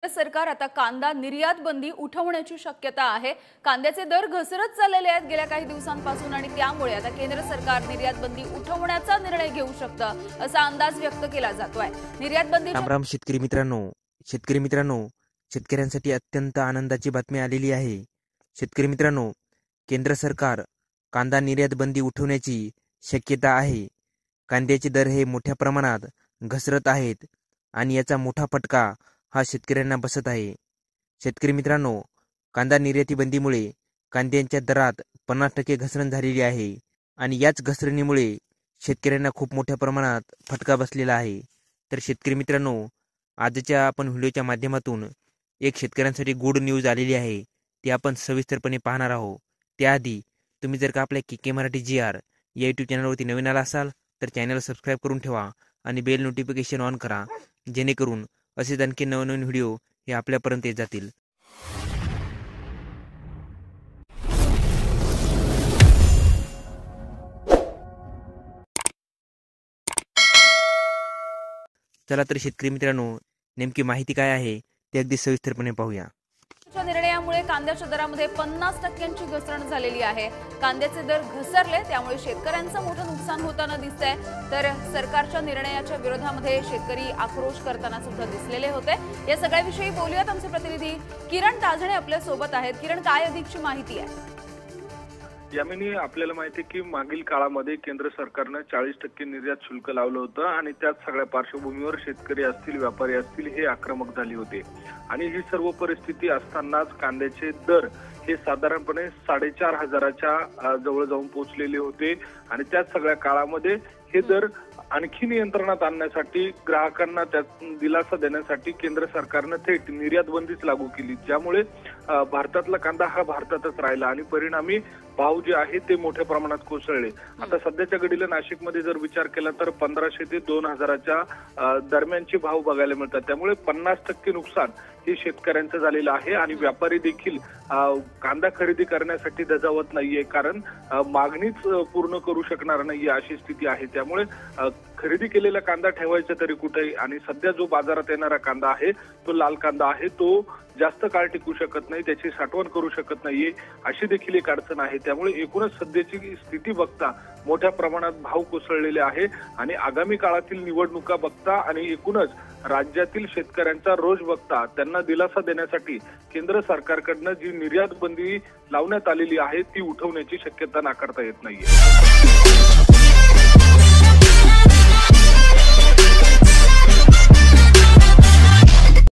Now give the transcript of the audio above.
सरकार आता कांदा निर्यात बंदी उठवण्याची शक्यता आहे। कांद्याचे दर घसरत चाललेले आहेत गेल्या काही दिवसांपासून आणि त्यामुळे आता केंद्र सरकार निर्यात बंदी उठवण्याचा निर्णय घेऊ शकतं असा अंदाज व्यक्त केला जातोय। निर्यात बंदी राम शेतकरी मित्रांनो शेतकऱ्यांसाठी अत्यंत आनंदाची बातमी आलेली आहे। शेतकरी मित्रांनो, केंद्र सरकार कांदा निर्यात बंदी उठवण्याची शक्यता आहे। कांद्याचे दर हे मोठ्या प्रमाणात घसरत आहेत आणि याचा मोठा फटका हा शेतकऱ्यांना बसत आहे। शेतकरी मित्रांनो, कांदा निर्याती बंदीमुळे कांद्यांच्या दरात 50% घसरण झालेली आहे आणि याच घसरणीमुळे शेतकऱ्यांना खूप मोठ्या प्रमाणात फटका बसलेला आहे। तर शेतकरी मित्रांनो, आजच्या आपण व्हिडिओच्या माध्यमातून एक शेतकऱ्यांसाठी गुड न्यूज आलेली आहे, ती आपण सविस्तरपणे पाहणार आहोत। त्याआधी तुम्ही जर का आपल्या के मराठी GR या यूट्यूब चॅनलवरती नवीन आला असाल तर चॅनल सबस्क्राईब करून ठेवा आणि बेल नोटिफिकेशन ऑन करा, जेणेकरून असेच आणखी नवनवीन व्हिडिओ हे आपल्यापर्यंत येत जातील। चला तर शेतकरी मित्रांनो, नेमकी माहिती काय आहे ते अगदी सविस्तरपणे पाहूया। निर्णयामुळे कांद्याच्या दरामध्ये 50% घसरण झालेली आहे। कांद्याचे दर घसरले त्यामुळे शेतकऱ्यांचं मोठं नुकसान होताना दिसतंय। तर सरकारच्या निर्णयाच्या विरोधामध्ये शेतकरी आक्रोश करताना सुद्धा दिसलेले होते। या सगळ्याविषयी बोलूयात, आमचे प्रतिनिधी किरण ताजणे आपल्या सोबत आहेत। किरण, काय अधिकची माहिती आहे? यामिनी, आपल्याला माहिती आहे की मागील काळामध्ये केंद्र सरकारने 40% निर्यात शुल्क लावलं होतं आणि त्याच सगळ्या पार्श्वभूमीवर शेतकरी असतील, व्यापारी असतील हे आक्रमक झाले होते आणि ही सर्व परिस्थिती असतानाच कांद्याचे दर हे साधारणपणे 4,500च्या जवळ जाऊन पोहोचलेले होते आणि त्याच सगळ्या काळामध्ये हे दर आणखी नियंत्रणात आणण्यासाठी, ग्राहकांना त्यात दिलासा देण्यासाठी केंद्र सरकारने थेट निर्यात बंदीच लागू केली, ज्यामुळे भारतातला कांदा हा भारतातच राहिला आणि परिणामी भाव जे आहे ते मोठ्या प्रमाणात कोसळले। आता सध्याच्या घडीला नाशिकमध्ये जर विचार केला तर 1500 ते 2000च्या दरम्यानचे भाव बघायला मिळतात। त्यामुळे 50% नुकसान हे शेतकऱ्यांचं झालेलं आहे आणि व्यापारी देखील कांदा खरेदी करण्यासाठी धजावत नाहीये, कारण मागणीच पूर्ण करू शकणार नाहीये अशी स्थिती आहे। त्यामुळे खरेदी केलेला कांदा ठेवायचा तरी कुठे, आणि सध्या जो बाजारात येणारा कांदा आहे तो लाल कांदा आहे, तो जास्त काळ टिकू शकत नाही, त्याची साठवण करू शकत नाहीये, अशी देखील एक अडचण आहे। त्यामुळे एकूणच सध्याची स्थिती बघता मोठ्या प्रमाणात भाव कोसळलेले आहे आणि आगामी काळातील निवडणुका बघता आणि एकूणच राज्यातील शेतकऱ्यांचा रोष बघता त्यांना दिलासा देण्यासाठी केंद्र सरकारकडनं जी निर्यात बंदी लावण्यात आलेली आहे ती उठवण्याची शक्यता नाकारता येत नाहीये।